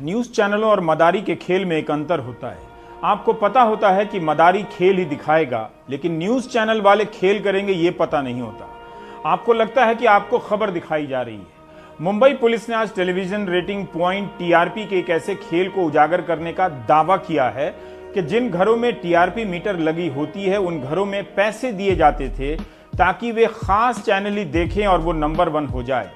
News चैनलों और मदारी के खेल में एक अंतर होता है। आपको पता होता है कि मदारी खेल ही दिखाएगा, लेकिन न्यूज चैनल वाले खेल करेंगे ये पता नहीं होता। आपको लगता है कि आपको खबर दिखाई जा रही है। मुंबई पुलिस ने आज टेलीविजन रेटिंग पॉइंट टीआरपी के एक ऐसे खेल को उजागर करने का दावा किया है कि जिन घरों में टीआरपी मीटर लगी होती है उन घरों में पैसे दिए जाते थे ताकि वे खास चैनल ही देखें और वो नंबर 1 हो जाए।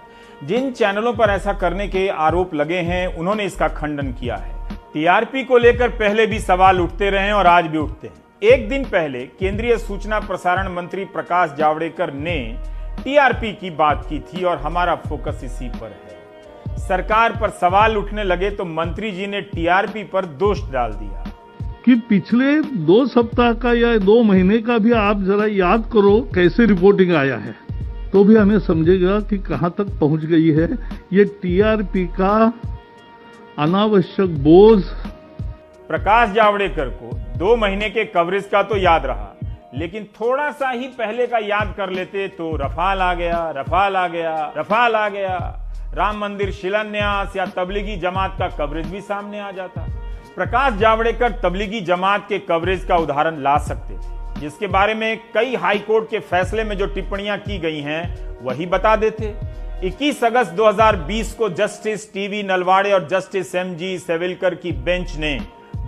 जिन चैनलों पर ऐसा करने के आरोप लगे हैं उन्होंने इसका खंडन किया है। टीआरपी को लेकर पहले भी सवाल उठते रहे और आज भी उठते हैं। एक दिन पहले केंद्रीय सूचना प्रसारण मंत्री प्रकाश जावड़ेकर ने टीआरपी की बात की थी और हमारा फोकस इसी पर है। सरकार पर सवाल उठने लगे तो मंत्री जी ने टीआरपी पर दोष डाल दिया कि पिछले 2 सप्ताह का या 2 महीने का भी आप जरा याद करो कैसे रिपोर्टिंग आया है, तो भी हमें समझेगा कि कहां तक पहुंच गई है ये टीआरपी का अनावश्यक बोझ। प्रकाश जावड़ेकर को 2 महीने के कवरेज का तो याद रहा, लेकिन थोड़ा सा ही पहले का याद कर लेते तो रफाल आ गया, रफाल आ गया, रफाल आ गया, राम मंदिर शिलान्यास या तबलीगी जमात का कवरेज भी सामने आ जाता। प्रकाश जावड़ेकर तबलीगी जमात के कवरेज का उदाहरण ला सकते थे, जिसके बारे में कई हाई कोर्ट के फैसले में जो टिप्पणियां की गई हैं वही बता देते। 21 अगस्त 2020 को जस्टिस टीवी नलवाड़े और जस्टिस एमजी सेविलकर की बेंच ने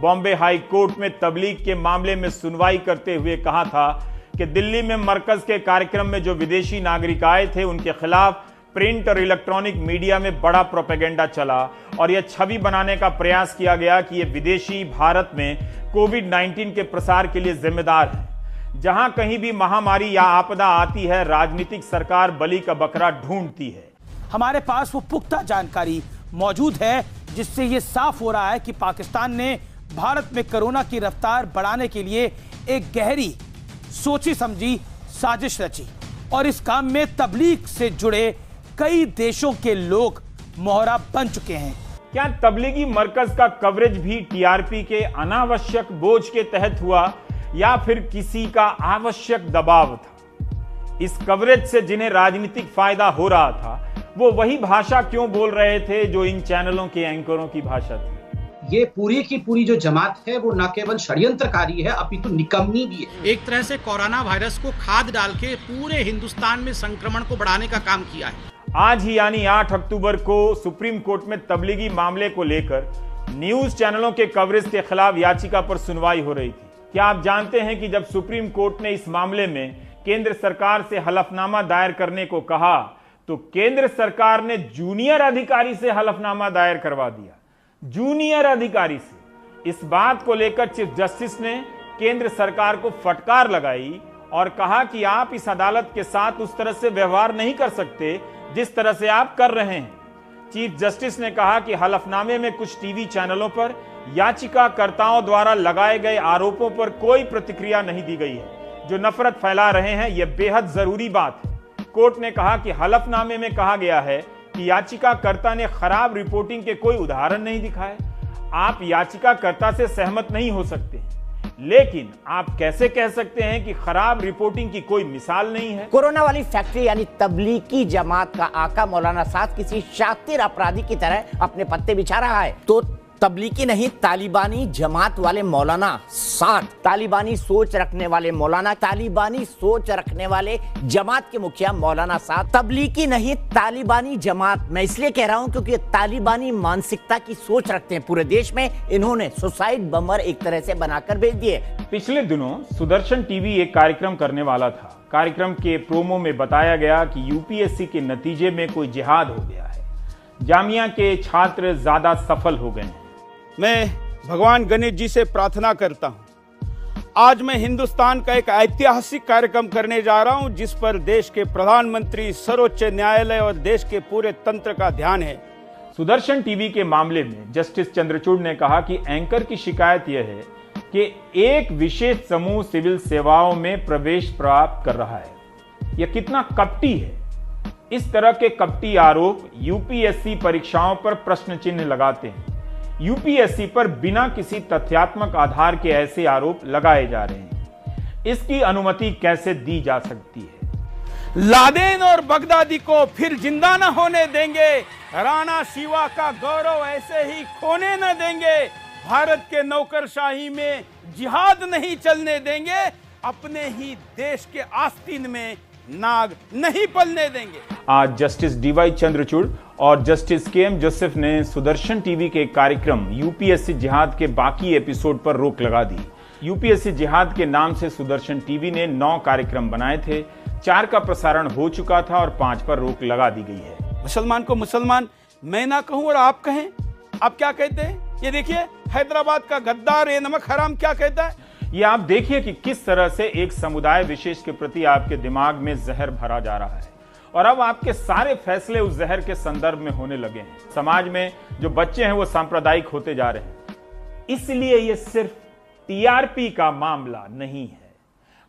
बॉम्बे हाई कोर्ट में तबलीग के मामले में सुनवाई करते हुए कहा था कि दिल्ली में मरकज के कार्यक्रम में जो विदेशी नागरिक आए थे उनके खिलाफ प्रिंट और इलेक्ट्रॉनिक मीडिया में बड़ा प्रोपेगेंडा चला और यह छवि बनाने का प्रयास किया गया कि ये विदेशी भारत में कोविड-19 के प्रसार के लिए जिम्मेदार है। जहां कहीं भी महामारी या आपदा आती है, राजनीतिक सरकार बलि का बकरा ढूंढती है। हमारे पास वो पुख्ता जानकारी मौजूद है जिससे ये साफ हो रहा है कि पाकिस्तान ने भारत में कोरोना की रफ्तार बढ़ाने के लिए एक गहरी सोची समझी साजिश रची और इस काम में तबलीग से जुड़े कई देशों के लोग मोहरा बन चुके हैं। क्या तबलीगी मरकज का कवरेज भी टीआरपी के अनावश्यक बोझ के तहत हुआ या फिर किसी का आवश्यक दबाव था? इस कवरेज से जिन्हें राजनीतिक फायदा हो रहा था वो वही भाषा क्यों बोल रहे थे जो इन चैनलों के एंकरों की भाषा थी? ये पूरी की पूरी जो जमात है वो न केवल षड्यंत्रकारी है अपितु निकम्मी भी है। एक तरह से कोरोना वायरस को खाद डाल के पूरे हिंदुस्तान में संक्रमण को बढ़ाने का काम किया है। आज ही यानी 8 अक्टूबर को सुप्रीम कोर्ट में तबलीगी मामले को लेकर न्यूज चैनलों के कवरेज के खिलाफ याचिका पर सुनवाई हो रही थी। क्या आप जानते हैं कि जब सुप्रीम कोर्ट ने इस मामले में केंद्र सरकार से हलफनामा दायर करने को कहा तो केंद्र सरकार ने जूनियर अधिकारी से हलफनामा दायर करवा दिया। जूनियर अधिकारी से। इस बात को लेकर चीफ जस्टिस ने केंद्र सरकार को फटकार लगाई और कहा कि आप इस अदालत के साथ उस तरह से व्यवहार नहीं कर सकते जिस तरह से आप कर रहे हैं। चीफ जस्टिस ने कहा कि हलफनामे में कुछ टीवी चैनलों पर याचिकाकर्ताओं द्वारा लगाए गए आरोपों पर कोई प्रतिक्रिया नहीं दी गई है जो नफरत फैला रहे हैं। यह बेहद जरूरी बात है। कोर्ट ने कहा कि हलफनामे में कहा गया है कि याचिकाकर्ता ने खराब रिपोर्टिंग के कोई उदाहरण नहीं दिखाए। आप याचिकाकर्ता से सहमत नहीं हो सकते, लेकिन आप कैसे कह सकते हैं कि खराब रिपोर्टिंग की कोई मिसाल नहीं है? कोरोना वाली फैक्ट्री यानी तबलीगी जमात का आका मौलाना साद किसी शातिर अपराधी की तरह अपने पत्ते बिछा रहा है। तो तबलीगी नहीं, तालिबानी जमात वाले मौलाना साद, तालिबानी सोच रखने वाले मौलाना, तालिबानी सोच रखने वाले जमात के मुखिया मौलाना साद, तबलीगी नहीं तालिबानी जमात। मैं इसलिए कह रहा हूं क्योंकि तालिबानी मानसिकता की सोच रखते हैं पूरे देश में। इन्होंने सुसाइड बमर एक तरह से बनाकर भेज दिए। पिछले दिनों सुदर्शन टीवी एक कार्यक्रम करने वाला था। कार्यक्रम के प्रोमो में बताया गया कि यूपीएससी के नतीजे में कोई जिहाद हो गया है, जामिया के छात्र ज्यादा सफल हो गए हैं। मैं भगवान गणेश जी से प्रार्थना करता हूं। आज मैं हिंदुस्तान का एक ऐतिहासिक कार्यक्रम करने जा रहा हूं जिस पर देश के प्रधानमंत्री, सर्वोच्च न्यायालय और देश के पूरे तंत्र का ध्यान है। सुदर्शन टीवी के मामले में जस्टिस चंद्रचूड़ ने कहा कि एंकर की शिकायत यह है कि एक विशेष समूह सिविल सेवाओं में प्रवेश प्राप्त कर रहा है। यह कितना कपटी है। इस तरह के कपटी आरोप यूपीएससी परीक्षाओं पर प्रश्न चिन्ह लगाते हैं। यूपीएससी पर बिना किसी तथ्यात्मक आधार के ऐसे आरोप लगाए जा रहे हैं। इसकी अनुमति कैसे दी जा सकती है? लादेन और बगदादी को फिर जिंदा न होने देंगे, राणा शिवा का गौरव ऐसे ही खोने न देंगे, भारत के नौकरशाही में जिहाद नहीं चलने देंगे, अपने ही देश के आस्तीन में नाग नहीं पलने देंगे। आज जस्टिस डीवाई चंद्रचूड़ और जस्टिस केएम जोसेफ ने सुदर्शन टीवी के कार्यक्रम यूपीएससी जिहाद के बाकी एपिसोड पर रोक लगा दी। यूपीएससी जिहाद के नाम से सुदर्शन टीवी ने 9 कार्यक्रम बनाए थे, 4 का प्रसारण हो चुका था और 5 पर रोक लगा दी गई है। मुसलमान को मुसलमान मैं ना कहूं और आप कहें, आप क्या कहते हैं? ये देखिए हैदराबाद का गद्दार ये नमक हराम क्या कहता है। ये आप देखिए कि किस तरह से एक समुदाय विशेष के प्रति आपके दिमाग में जहर भरा जा रहा है और अब आपके सारे फैसले उस जहर के संदर्भ में होने लगे हैं। समाज में जो बच्चे हैं वो सांप्रदायिक होते जा रहे हैं। इसलिए ये सिर्फ टीआरपी का मामला नहीं है,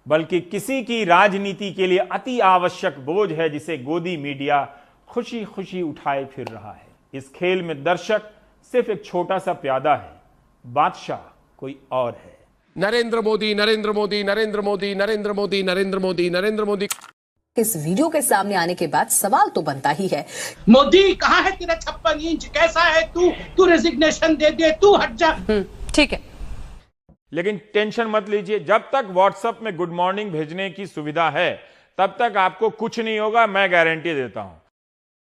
बल्कि किसी की राजनीति के लिए अति आवश्यक बोझ है जिसे गोदी मीडिया खुशी खुशी उठाए फिर रहा है। इस खेल में दर्शक सिर्फ एक छोटा सा प्यादा है, बादशाह कोई और है। नरेंद्र मोदी, नरेंद्र मोदी, नरेंद्र मोदी, नरेंद्र मोदी, नरेंद्र मोदी, नरेंद्र मोदी। इस वीडियो के सामने आने के बाद सवाल तो बनता ही है, मोदी कहाँ है तेरा 56 इंच? कैसा है तू रेजिग्नेशन दे दे, तू हट जा। ठीक है, लेकिन टेंशन मत लीजिए, जब तक व्हाट्सएप में गुड मॉर्निंग भेजने की सुविधा है तब तक आपको कुछ नहीं होगा, मैं गारंटी देता हूं।